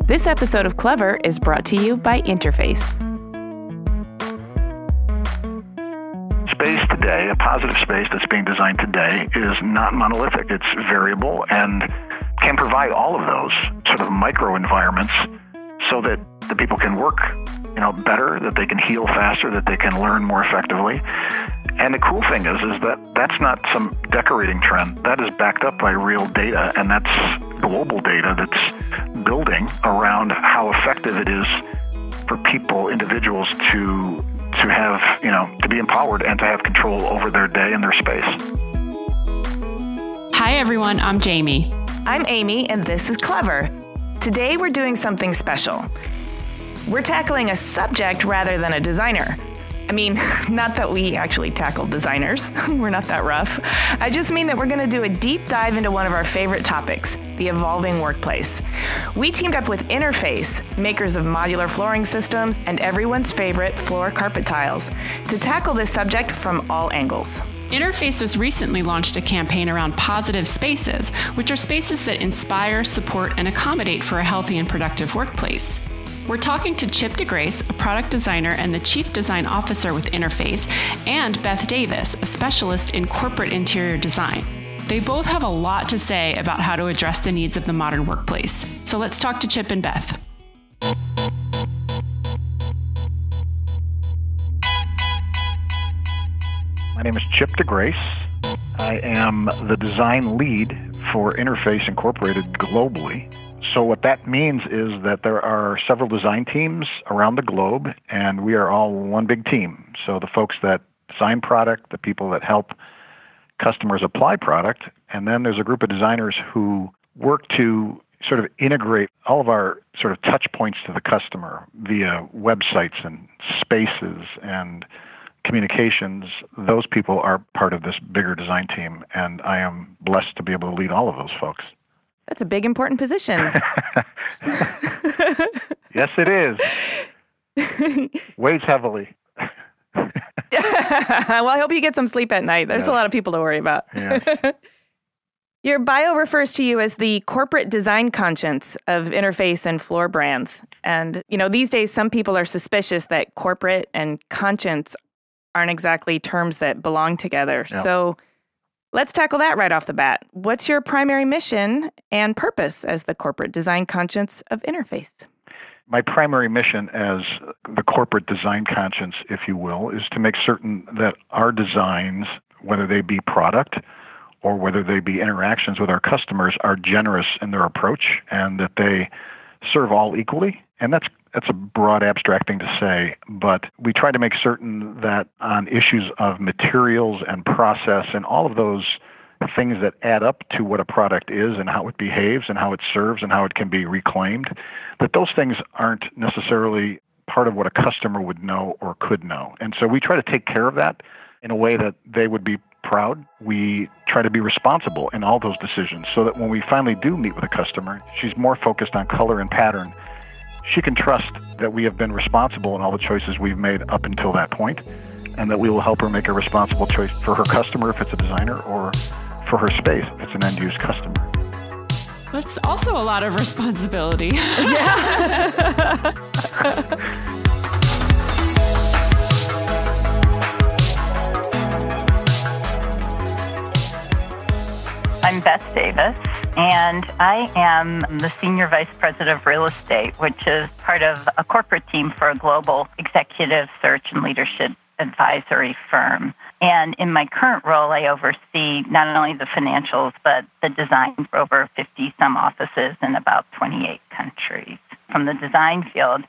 This episode of Clever is brought to you by Interface. Space today, a positive space that's being designed today, is not monolithic. It's variable and can provide all of those sort of micro environments so that the people can work, better, that they can heal faster, that they can learn more effectively. And the cool thing is that that's not some decorating trend. That is backed up by real data, and that's global data that's building around how effective it is for people, individuals to have, to be empowered and to have control over their day and their space. Hi, everyone. I'm Jamie. I'm Amy, and this is Clever. Today, we're doing something special. We're tackling a subject rather than a designer. I mean, not that we actually tackle designers. We're not that rough. I just mean that we're going to do a deep dive into one of our favorite topics, the evolving workplace. We teamed up with Interface, makers of modular flooring systems and everyone's favorite floor carpet tiles, to tackle this subject from all angles. Interface has recently launched a campaign around positive spaces, which are spaces that inspire, support, and accommodate for a healthy and productive workplace. We're talking to Chip DeGrace, a product designer and the Chief Design Officer with Interface, and Beth Davis, a specialist in corporate interior design. They both have a lot to say about how to address the needs of the modern workplace. So let's talk to Chip and Beth. My name is Chip DeGrace. I am the design lead for Interface Incorporated globally. So what that means is that there are several design teams around the globe, and we are all one big team. So the folks that design product, the people that help customers apply product, and then there's a group of designers who work to sort of integrate all of our sort of touch points to the customer via websites and spaces and communications. Those people are part of this bigger design team, and I am blessed to be able to lead all of those folks. That's a big, important position. Yes, it is. Weighs heavily. Well, I hope you get some sleep at night. There's a lot of people to worry about. Yeah. Your bio refers to you as the corporate design conscience of Interface and floor brands. And, these days, some people are suspicious that corporate and conscience aren't exactly terms that belong together. Yep. So let's tackle that right off the bat. What's your primary mission and purpose as the corporate design conscience of Interface? My primary mission as the corporate design conscience, if you will, is to make certain that our designs, whether they be product or whether they be interactions with our customers, are generous in their approach and that they serve all equally. And that's a broad, abstract thing to say, but we try to make certain that on issues of materials and process and all of those things that add up to what a product is and how it behaves and how it serves and how it can be reclaimed, that those things aren't necessarily part of what a customer would know or could know. And so we try to take care of that in a way that they would be proud. We try to be responsible in all those decisions so that when we finally do meet with a customer, she's more focused on color and pattern. She can trust that we have been responsible in all the choices we've made up until that point, and that we will help her make a responsible choice for her customer if it's a designer, or for her space if it's an end-use customer. That's also a lot of responsibility. Yeah. I'm Beth Davis, and I am the Senior Vice President of Real Estate, which is part of a corporate team for a global executive search and leadership advisory firm. And in my current role, I oversee not only the financials, but the design for over 50-some offices in about 28 countries. From the design field,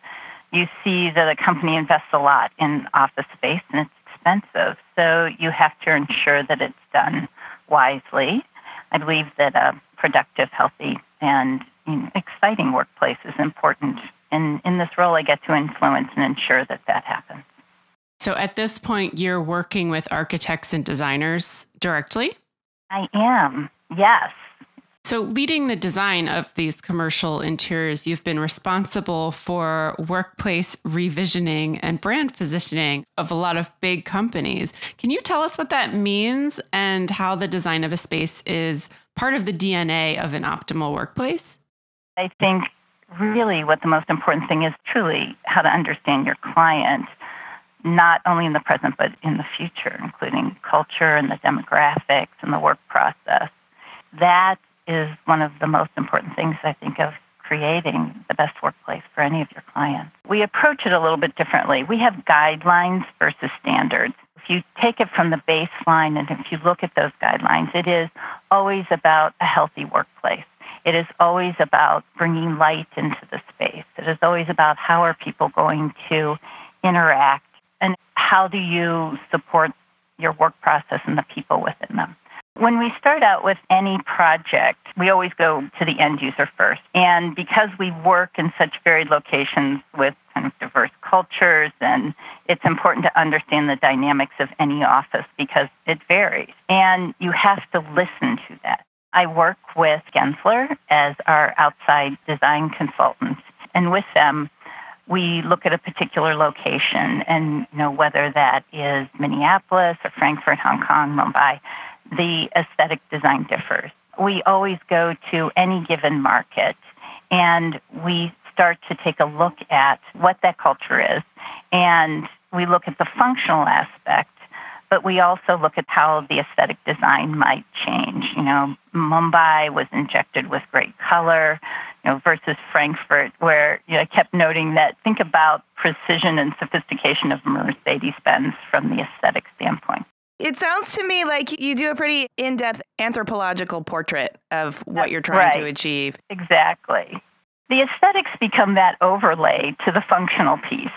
you see that a company invests a lot in office space, and it's expensive. So you have to ensure that it's done wisely. I believe that a productive, healthy, and exciting workplace is important. And in this role, I get to influence and ensure that that happens. So at this point, you're working with architects and designers directly? I am, yes. So leading the design of these commercial interiors, you've been responsible for workplace revisioning and brand positioning of a lot of big companies. Can you tell us what that means and how the design of a space is part of the DNA of an optimal workplace? I think really what the most important thing is truly how to understand your client, not only in the present but in the future, including culture and the demographics and the work process. That is one of the most important things I think of creating the best workplace for any of your clients. We approach it a little bit differently. We have guidelines versus standards. If you take it from the baseline and if you look at those guidelines, it is always about a healthy workplace. It is always about bringing light into the space. It is always about how are people going to interact and how do you support your work process and the people within them. When we start out with any project, we always go to the end user first. And because we work in such varied locations with kind of diverse cultures, and it's important to understand the dynamics of any office because it varies. And you have to listen to that. I work with Gensler as our outside design consultant. And with them, we look at a particular location and whether that is Minneapolis or Frankfurt, Hong Kong, Mumbai, the aesthetic design differs. We always go to any given market and we start to take a look at what that culture is, and we look at the functional aspect, but we also look at how the aesthetic design might change. Mumbai was injected with great color, versus Frankfurt, where I kept noting that think about precision and sophistication of Mercedes-Benz from the aesthetic standpoint. It sounds to me like you do a pretty in-depth anthropological portrait of what you're trying to achieve. Exactly. The aesthetics become that overlay to the functional piece.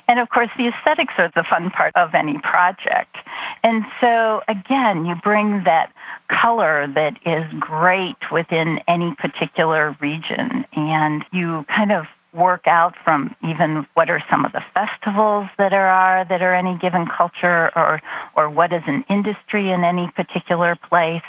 And of course, the aesthetics are the fun part of any project. And so, again, you bring that color that is great within any particular region, and you kind of work out from even what are some of the festivals that are any given culture, or what is an industry in any particular place,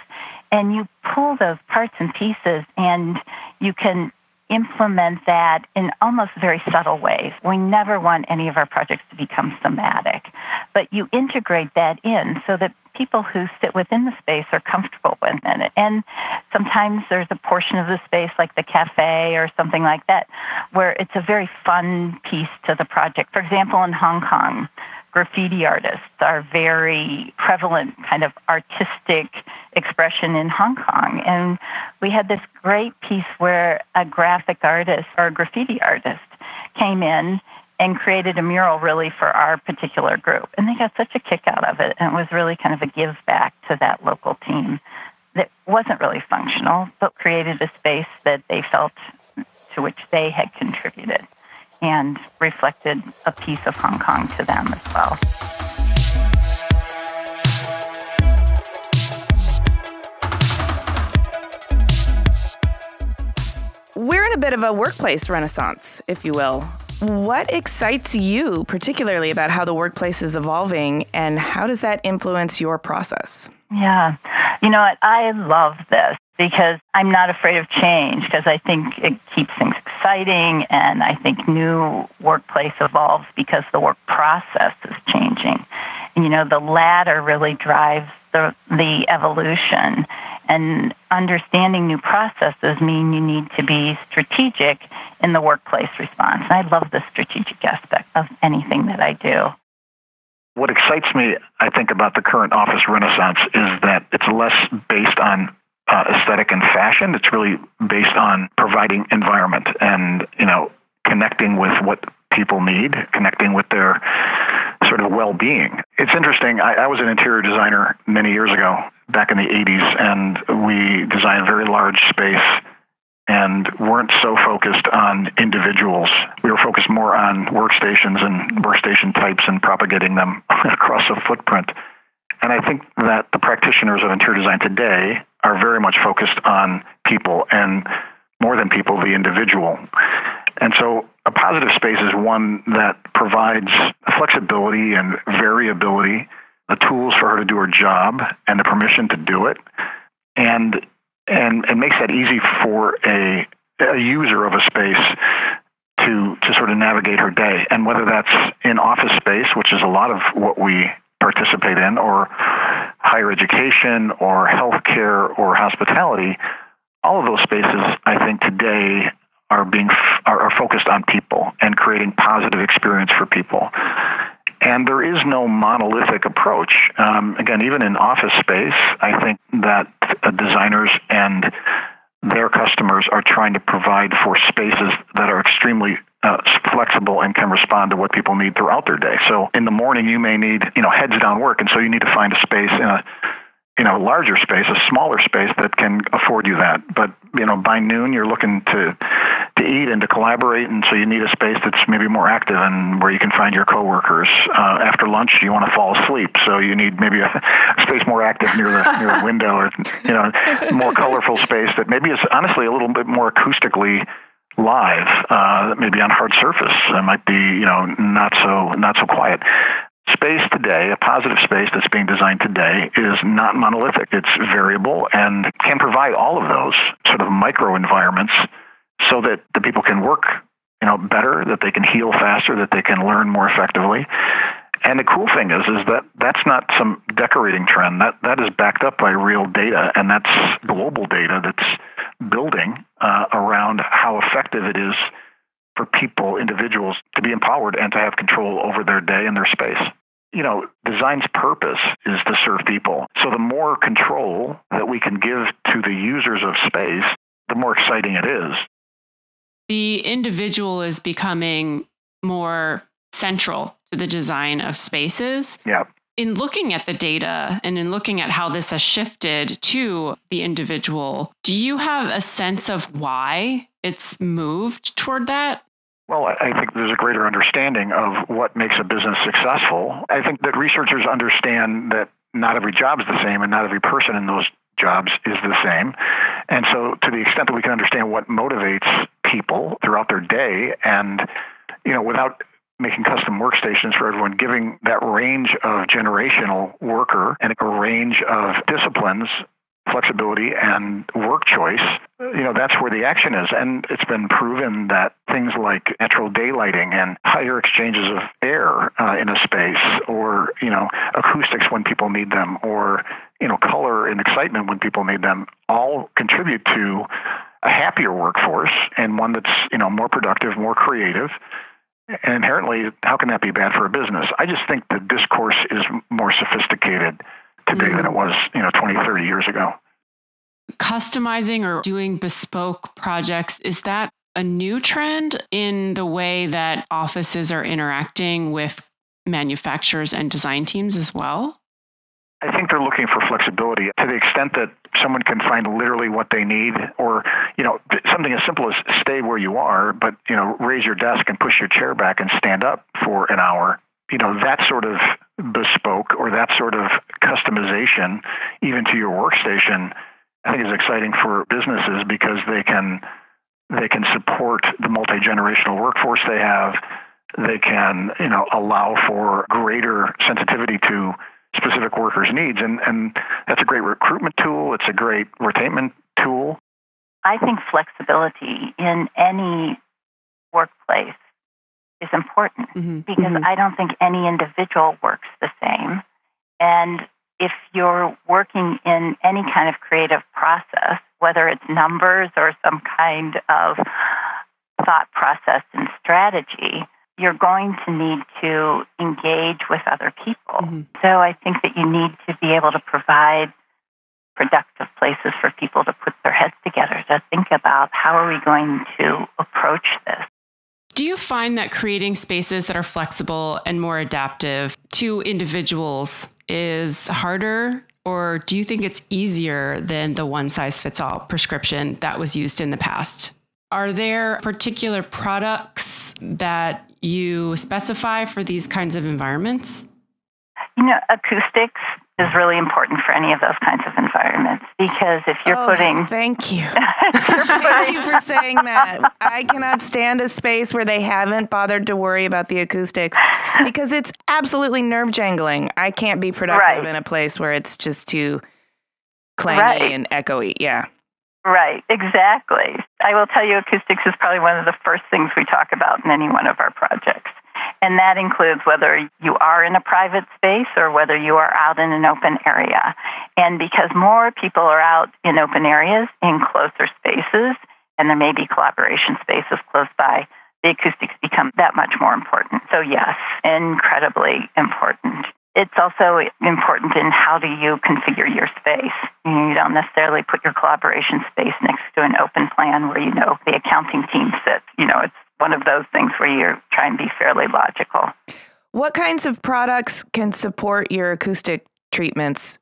and you pull those parts and pieces and you can implement that in almost very subtle ways. We never want any of our projects to become thematic, but you integrate that in so that people who sit within the space are comfortable with it. And sometimes there's a portion of the space like the cafe or something like that where it's a very fun piece to the project. For example, in Hong Kong, graffiti artists are very prevalent kind of artistic expression in Hong Kong. And we had this great piece where a graphic artist or a graffiti artist came in and created a mural really for our particular group. And they got such a kick out of it. And it was really kind of a give back to that local team that wasn't really functional, but created a space that they felt to which they had contributed and reflected a piece of Hong Kong to them as well. We're in a bit of a workplace renaissance, if you will. What excites you particularly about how the workplace is evolving, and how does that influence your process? Yeah. You know what? I love this because I'm not afraid of change, because I think it keeps things exciting, and I think new workplace evolves because the work process is changing. And, the latter really drives the evolution. And understanding new processes mean you need to be strategic in the workplace response. And I love the strategic aspect of anything that I do. What excites me, I think, about the current office renaissance is that it's less based on aesthetic and fashion. It's really based on providing environment and, connecting with what people need, connecting with their sort of well-being. It's interesting. I was an interior designer many years ago, back in the 80s, and we designed a very large space and weren't so focused on individuals. We were focused more on workstations and workstation types and propagating them across a footprint. And I think that the practitioners of interior design today are very much focused on people, and more than people, the individual. And so a positive space is one that provides flexibility and variability, the tools for her to do her job, and the permission to do it, and makes that easy for a user of a space to sort of navigate her day. And whether that's in office space, which is a lot of what we participate in, or higher education, or healthcare, or hospitality, all of those spaces, I think, today are focused on people and creating positive experience for people. And there is no monolithic approach. Again, even in office space, I think that designers and their customers are trying to provide for spaces that are extremely flexible and can respond to what people need throughout their day. So in the morning, you may need, heads down work, and so you need to find a space in a larger space, a smaller space that can afford you that. But by noon, you're looking to eat and to collaborate, and so you need a space that's maybe more active and where you can find your coworkers. After lunch, you want to fall asleep, so you need maybe a space more active near the window, or more colorful space that maybe is honestly a little bit more acoustically live, maybe on hard surface. It might be not so quiet. Space today, a positive space that's being designed today, is not monolithic. It's variable and can provide all of those sort of micro environments so that the people can work, better, that they can heal faster, that they can learn more effectively. And the cool thing is that that's not some decorating trend. That is backed up by real data, and that's global data that's building around how effective it is for people, individuals, to be empowered and to have control over their day and their space. Design's purpose is to serve people. So the more control that we can give to the users of space, the more exciting it is. The individual is becoming more central to the design of spaces. Yeah. In looking at the data and in looking at how this has shifted to the individual, do you have a sense of why it's moved toward that? Well, I think there's a greater understanding of what makes a business successful. I think that researchers understand that not every job is the same and not every person in those jobs is the same. And so to the extent that we can understand what motivates people throughout their day and, without making custom workstations for everyone, giving that range of generational worker and a range of disciplines, flexibility and work choice, that's where the action is. And it's been proven that things like natural daylighting and higher exchanges of air in a space, or, acoustics when people need them, or, color and excitement when people need them, all contribute to a happier workforce and one that's, more productive, more creative. And inherently, how can that be bad for a business? I just think the discourse is more sophisticated today than it was, 20, 30 years ago. Customizing or doing bespoke projects, is that a new trend in the way that offices are interacting with manufacturers and design teams as well? I think they're looking for flexibility to the extent that someone can find literally what they need, or, something as simple as stay where you are, but, raise your desk and push your chair back and stand up for an hour. That sort of bespoke or that sort of customization, even to your workstation, I think is exciting for businesses because they can support the multi-generational workforce they have. They can, allow for greater sensitivity to specific workers' needs. And that's a great recruitment tool. It's a great retainment tool. I think flexibility in any workplace is important because I don't think any individual works the same. And if you're working in any kind of creative process, whether it's numbers or some kind of thought process and strategy, you're going to need to engage with other people. So I think that you need to be able to provide productive places for people to put their heads together, to think about how are we going to approach this. Do you find that creating spaces that are flexible and more adaptive to individuals is harder, or do you think it's easier than the one-size-fits-all prescription that was used in the past? Are there particular products that you specify for these kinds of environments? Acoustics is really important for any of those kinds of environments, because if you're putting... Thank you. Thank you for saying that. I cannot stand a space where they haven't bothered to worry about the acoustics, because it's absolutely nerve-jangling. I can't be productive in a place where it's just too clangy and echoey. Yeah. Right, exactly. I will tell you, acoustics is probably one of the first things we talk about in any one of our projects. And that includes whether you are in a private space or whether you are out in an open area. And because more people are out in open areas, in closer spaces, and there may be collaboration spaces close by, the acoustics become that much more important. So yes, incredibly important. It's also important in how do you configure your space. You don't necessarily put your collaboration space next to an open plan where you know the accounting team sits. It's one of those things where you're trying to be fairly logical. What kinds of products can support your acoustic treatments?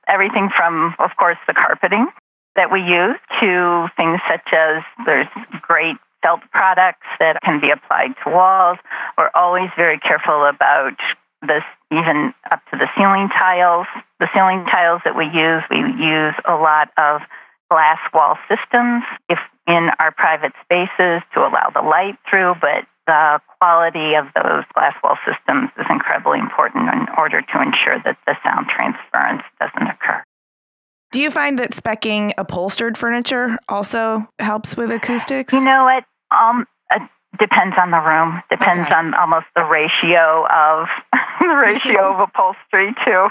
Everything from, of course, the carpeting that we use to things such as there's great felt products that can be applied to walls. We're always very careful about this, even up to the ceiling tiles. The ceiling tiles that we use a lot of glass wall systems if in our private spaces to allow the light through, but the quality of those glass wall systems is incredibly important in order to ensure that the sound transference doesn't occur. Do you find that speccing upholstered furniture also helps with acoustics? You know what? It depends on the room. Depends on almost the ratio of upholstery to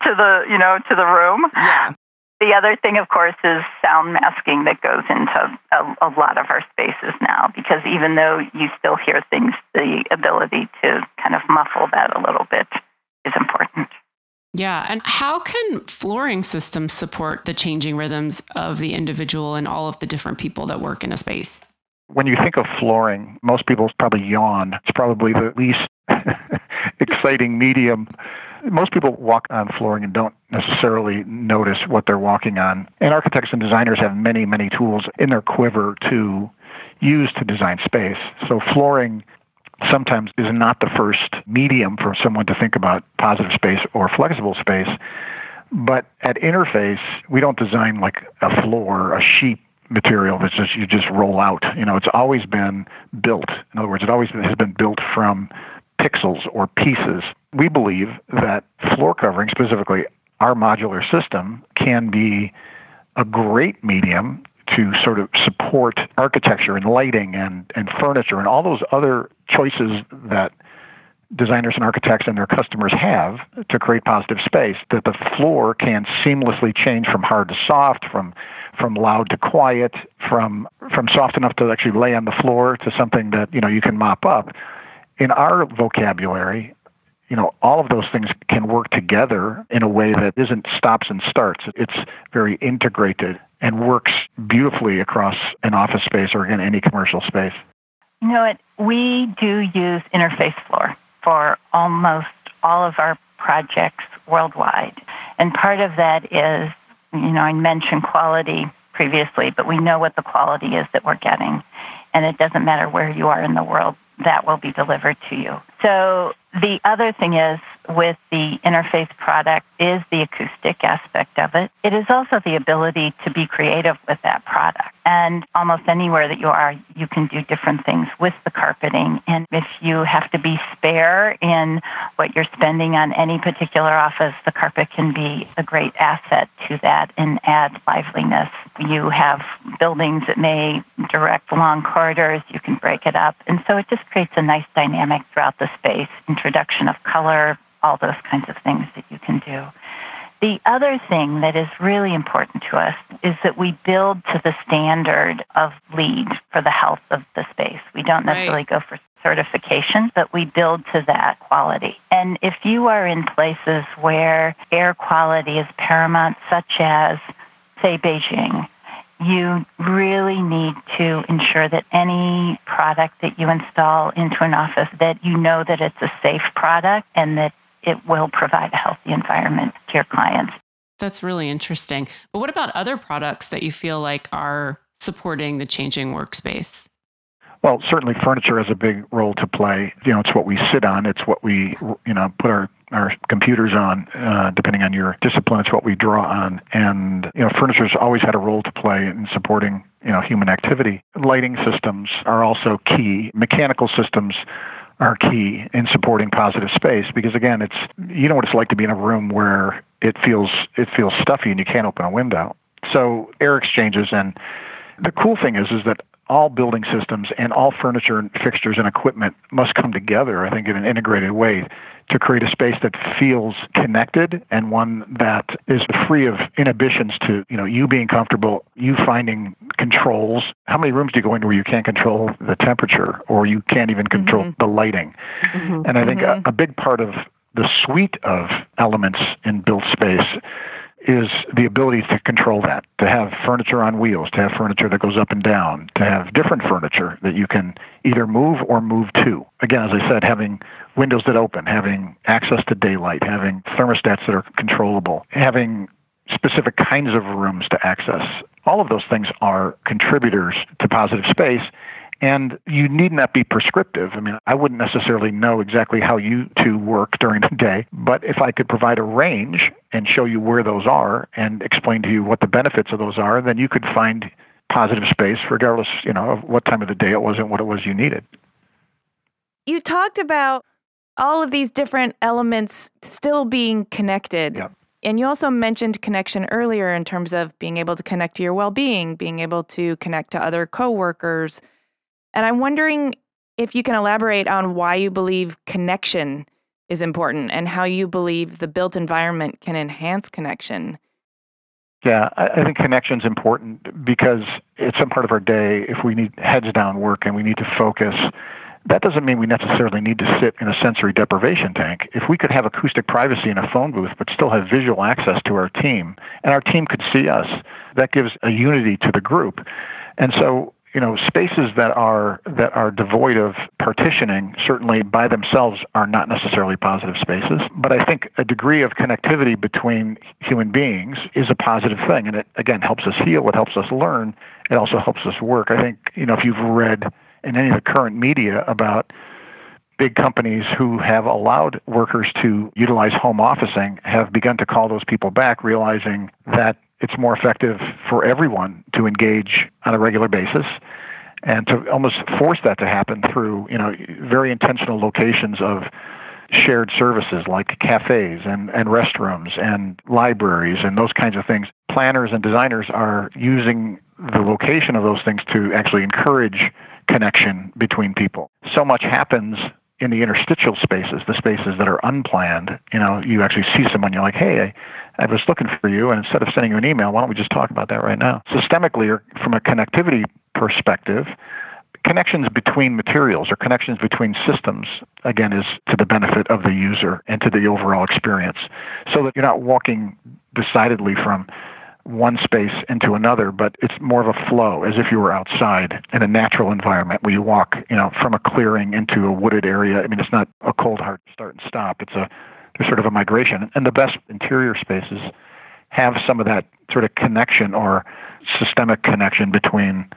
the room. Yeah. The other thing, of course, is sound masking that goes into a lot of our spaces now, because even though you still hear things, the ability to kind of muffle that a little bit is important. Yeah. And how can flooring systems support the changing rhythms of the individual and all of the different people that work in a space? When you think of flooring, most people probably yawn. It's probably the least exciting medium. Most people walk on flooring and don't necessarily notice what they're walking on. And architects and designers have many, many tools in their quiver to use to design space. So flooring sometimes is not the first medium for someone to think about positive space or flexible space. But at Interface, we don't design like a floor, a sheet material that's just you just roll out. It's always been built. In other words, it always has been built from pixels or pieces. We believe that floor covering, specifically our modular system, can be a great medium to sort of support architecture and lighting and furniture and all those other choices that designers and architects and their customers have to create positive space, that the floor can seamlessly change from hard to soft, from loud to quiet, from soft enough to actually lay on the floor to something that you can mop up. In our vocabulary, all of those things can work together in a way that isn't stops and starts. It's very integrated and works beautifully across an office space or in any commercial space. You know what? We do use Interface Floor for almost all of our projects worldwide. And part of that is, I mentioned quality previously, but we know what the quality is that we're getting. And it doesn't matter where you are in the world, that will be delivered to you. So the other thing is with the Interface product is the acoustic aspect of it. It is also the ability to be creative with that product. And almost anywhere that you are, you can do different things with the carpeting. And if you have to be spare in what you're spending on any particular office, the carpet can be a great asset to that and add liveliness. You have buildings that may direct long corridors, you can break it up. And so it just creates a nice dynamic throughout the space, introduction of color, all those kinds of things that you can do. The other thing that is really important to us is that we build to the standard of LEED for the health of the space. We don't necessarily go for certification, but we build to that quality. And if you are in places where air quality is paramount, such as, say, Beijing, you really need to ensure that any product that you install into an office, that you know that it's a safe product and that it will provide a healthy environment to your clients. That's really interesting. But what about other products that you feel like are supporting the changing workspace? Well, certainly furniture has a big role to play. It's what we sit on. It's what we, put our computers on, depending on your discipline. It's what we draw on. And, furniture's always had a role to play in supporting, human activity. Lighting systems are also key. Mechanical systems are key in supporting positive space because, again, it's what it's like to be in a room where it feels stuffy and you can't open a window. So air exchanges, and the cool thing is that all building systems and all furniture and fixtures and equipment must come together, I think, in an integrated way to create a space that feels connected and one that is free of inhibitions to, you being comfortable, you finding controls. How many rooms do you go into where you can't control the temperature or you can't even control the lighting? And I think a big part of the suite of elements in built space is the ability to control that, to have furniture on wheels, to have furniture that goes up and down, to have different furniture that you can either move or move to. Again, as I said, having windows that open, having access to daylight, having thermostats that are controllable, having specific kinds of rooms to access. All of those things are contributors to positive space. And you need not be prescriptive. I mean, I wouldn't necessarily know exactly how you two work during the day, but if I could provide a range and show you where those are and explain to you what the benefits of those are, then you could find positive space regardless, of what time of the day it was and what it was you needed. You talked about all of these different elements still being connected. Yep. And you also mentioned connection earlier in terms of being able to connect to your well-being, being able to connect to other coworkers. And I'm wondering if you can elaborate on why you believe connection is important and how you believe the built environment can enhance connection. Yeah, I think connection is important because it's some part of our day. If we need heads down work and we need to focus, that doesn't mean we necessarily need to sit in a sensory deprivation tank. If we could have acoustic privacy in a phone booth but still have visual access to our team and our team could see us, that gives a unity to the group. And so, spaces that are devoid of partitioning certainly by themselves are not necessarily positive spaces. But I think a degree of connectivity between human beings is a positive thing. And it, again, helps us heal. It helps us learn. It also helps us work. I think, if you've read in any of the current media about big companies who have allowed workers to utilize home officing have begun to call those people back, realizing that it's more effective for everyone to engage on a regular basis and to almost force that to happen through, very intentional locations of shared services like cafes and restrooms and libraries and those kinds of things. Planners and designers are using the location of those things to actually encourage connection between people. So much happens in the interstitial spaces, the spaces that are unplanned. You actually see someone, you're like, hey, I was looking for you, and instead of sending you an email, why don't we just talk about that right now? Systemically, or from a connectivity perspective, connections between materials or connections between systems, again, is to the benefit of the user and to the overall experience, so that you're not walking decidedly from one space into another, but it's more of a flow, as if you were outside in a natural environment where you walk, from a clearing into a wooded area. I mean, it's not a cold hard start and stop. There's sort of a migration. And the best interior spaces have some of that sort of connection or systemic connection between,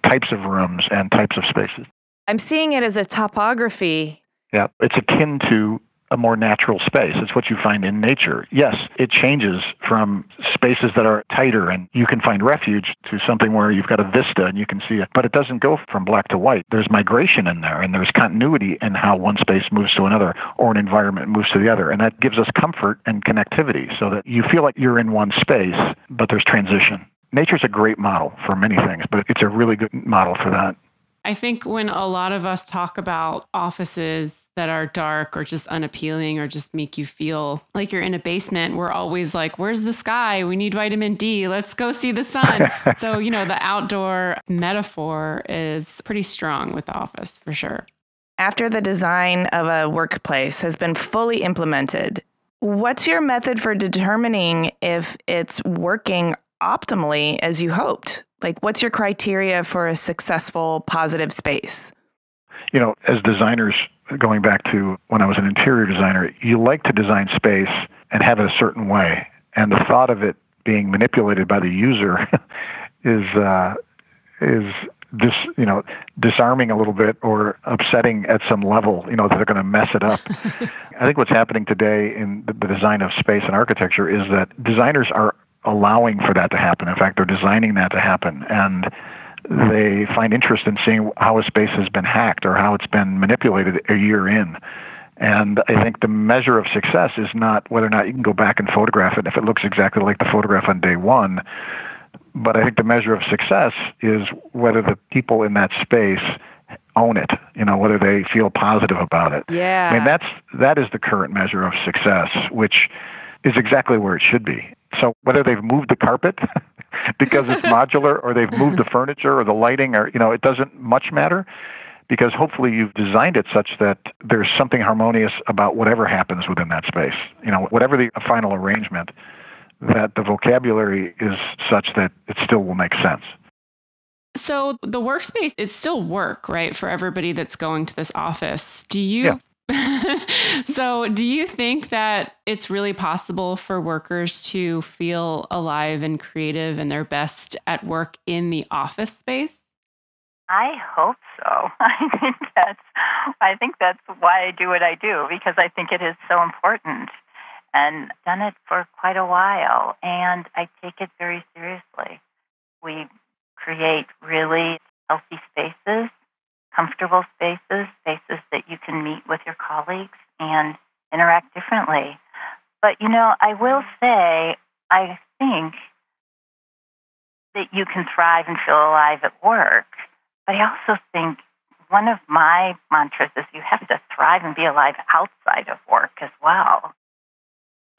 types of rooms and types of spaces. I'm seeing it as a topography. Yeah, it's akin to a more natural space. It's what you find in nature. Yes, it changes from spaces that are tighter and you can find refuge to something where you've got a vista and you can see it, but it doesn't go from black to white. There's migration in there and there's continuity in how one space moves to another or an environment moves to the other. And that gives us comfort and connectivity so that you feel like you're in one space, but there's transition. Nature's a great model for many things, but it's a really good model for that. I think when a lot of us talk about offices that are dark or just unappealing or just make you feel like you're in a basement, we're always like, where's the sky? We need vitamin D. Let's go see the sun. So, the outdoor metaphor is pretty strong with the office for sure. After the design of a workplace has been fully implemented, what's your method for determining if it's working optimally as you hoped? Like, what's your criteria for a successful, positive space? As designers, going back to when I was an interior designer, you like to design space and have it a certain way. And the thought of it being manipulated by the user is disarming a little bit or upsetting at some level, that they're going to mess it up. I think what's happening today in the design of space and architecture is that designers are allowing for that to happen. In fact, they're designing that to happen. And they find interest in seeing how a space has been hacked or how it's been manipulated a year in. And I think the measure of success is not whether or not you can go back and photograph it if it looks exactly like the photograph on day one. But I think the measure of success is whether the people in that space own it, whether they feel positive about it. Yeah. I mean, that is the current measure of success, which is exactly where it should be. So whether they've moved the carpet because it's modular, or they've moved the furniture or the lighting, or, it doesn't much matter, because hopefully you've designed it such that there's something harmonious about whatever happens within that space. Whatever the final arrangement, that the vocabulary is such that it still will make sense. So the workspace is still work, right, for everybody that's going to this office. Do you So do you think that it's really possible for workers to feel alive and creative and their best at work in the office space? I hope so. I think that's why I do what I do, because I think it is so important, and done it for quite a while, and I take it very seriously. We create really healthy spaces, comfortable spaces, spaces that you can meet with your colleagues and interact differently. But, I will say, I think that you can thrive and feel alive at work. But I also think one of my mantras is you have to thrive and be alive outside of work as well.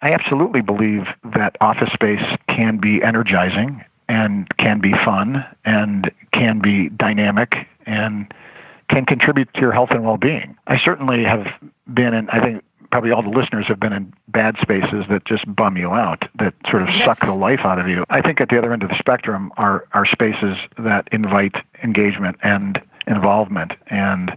I absolutely believe that office space can be energizing and can be fun and can be dynamic and can contribute to your health and well-being. I certainly have been in, I think probably all the listeners have been in bad spaces that just bum you out, that sort of suck the life out of you. I think at the other end of the spectrum are spaces that invite engagement and involvement and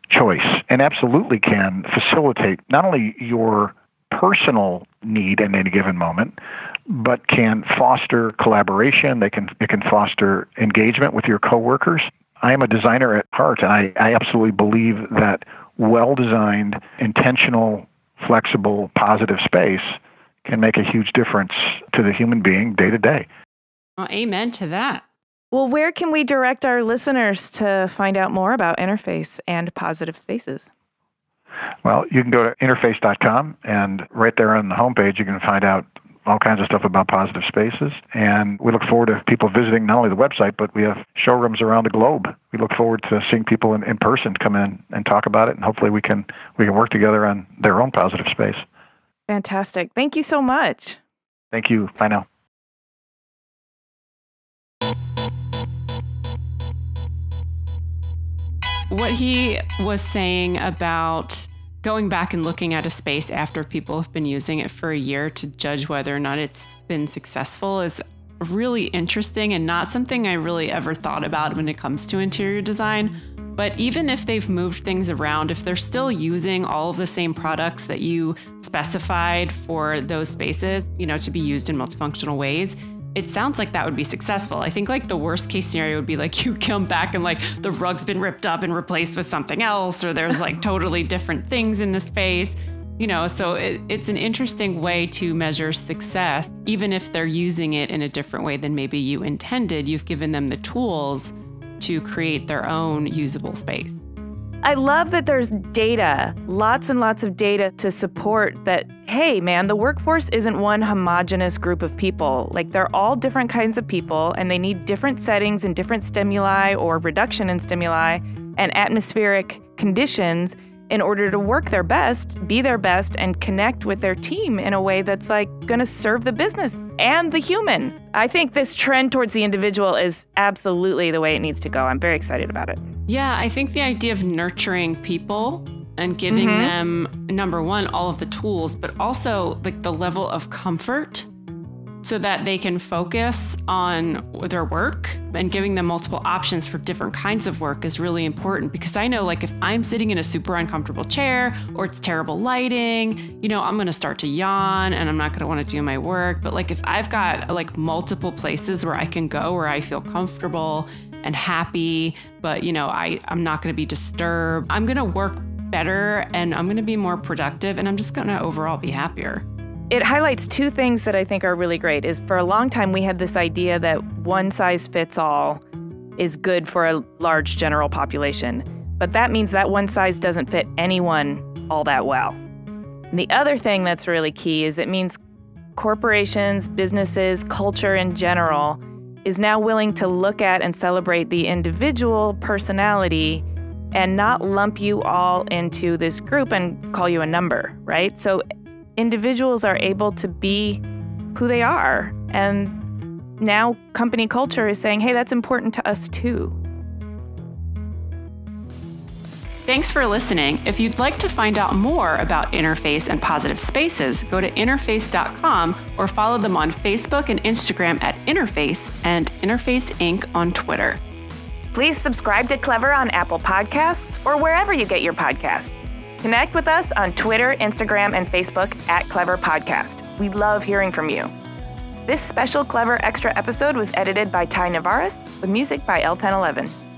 choice, and absolutely can facilitate not only your personal need in any given moment, but can foster collaboration. It can foster engagement with your coworkers. I am a designer at heart, and I absolutely believe that well-designed, intentional, flexible, positive space can make a huge difference to the human being day to day. Well, amen to that. Well, where can we direct our listeners to find out more about Interface and positive spaces? Well, you can go to interface.com, and right there on the homepage, you can find out all kinds of stuff about positive spaces. And we look forward to people visiting not only the website, but we have showrooms around the globe. We look forward to seeing people in person come in and talk about it, and hopefully we can work together on their own positive space. Fantastic. Thank you so much. Thank you. Bye now. What he was saying about going back and looking at a space after people have been using it for a year to judge whether or not it's been successful is really interesting, and not something I really ever thought about when it comes to interior design. But even if they've moved things around, if they're still using all of the same products that you specified for those spaces, to be used in multifunctional ways, it sounds like that would be successful. I think the worst case scenario would be you come back and the rug's been ripped up and replaced with something else, or there's totally different things in the space, so it's an interesting way to measure success. Even if they're using it in a different way than maybe you intended, you've given them the tools to create their own usable space. I love that there's data, lots and lots of data to support that, hey, man, the workforce isn't one homogenous group of people. They're all different kinds of people, and they need different settings and different stimuli or reduction in stimuli and atmospheric conditions in order to work their best, be their best, and connect with their team in a way that's going to serve the business and the human. I think this trend towards the individual is absolutely the way it needs to go. I'm very excited about it. Yeah, I think the idea of nurturing people and giving them, number one, all of the tools, but also the level of comfort so that they can focus on their work, and giving them multiple options for different kinds of work is really important. Because I know if I'm sitting in a super uncomfortable chair or it's terrible lighting, I'm going to start to yawn and I'm not going to want to do my work. But if I've got multiple places where I can go where I feel comfortable and happy, but I'm not going to be disturbed, I'm going to work better and I'm going to be more productive, and I'm just going to overall be happier. It highlights two things that I think are really great. Is for a long time we had this idea that one size fits all is good for a large general population, but that means that one size doesn't fit anyone all that well. And the other thing that's really key is it means corporations, businesses, culture in general is now willing to look at and celebrate the individual personality and not lump you all into this group and call you a number, right? So individuals are able to be who they are. And now company culture is saying, hey, that's important to us too. Thanks for listening. If you'd like to find out more about Interface and Positive Spaces, go to interface.com or follow them on Facebook and Instagram at Interface and Interface Inc. on Twitter. Please subscribe to Clever on Apple Podcasts or wherever you get your podcasts. Connect with us on Twitter, Instagram, and Facebook at Clever Podcast. We love hearing from you. This special Clever Extra episode was edited by Ty Navarez with music by L1011.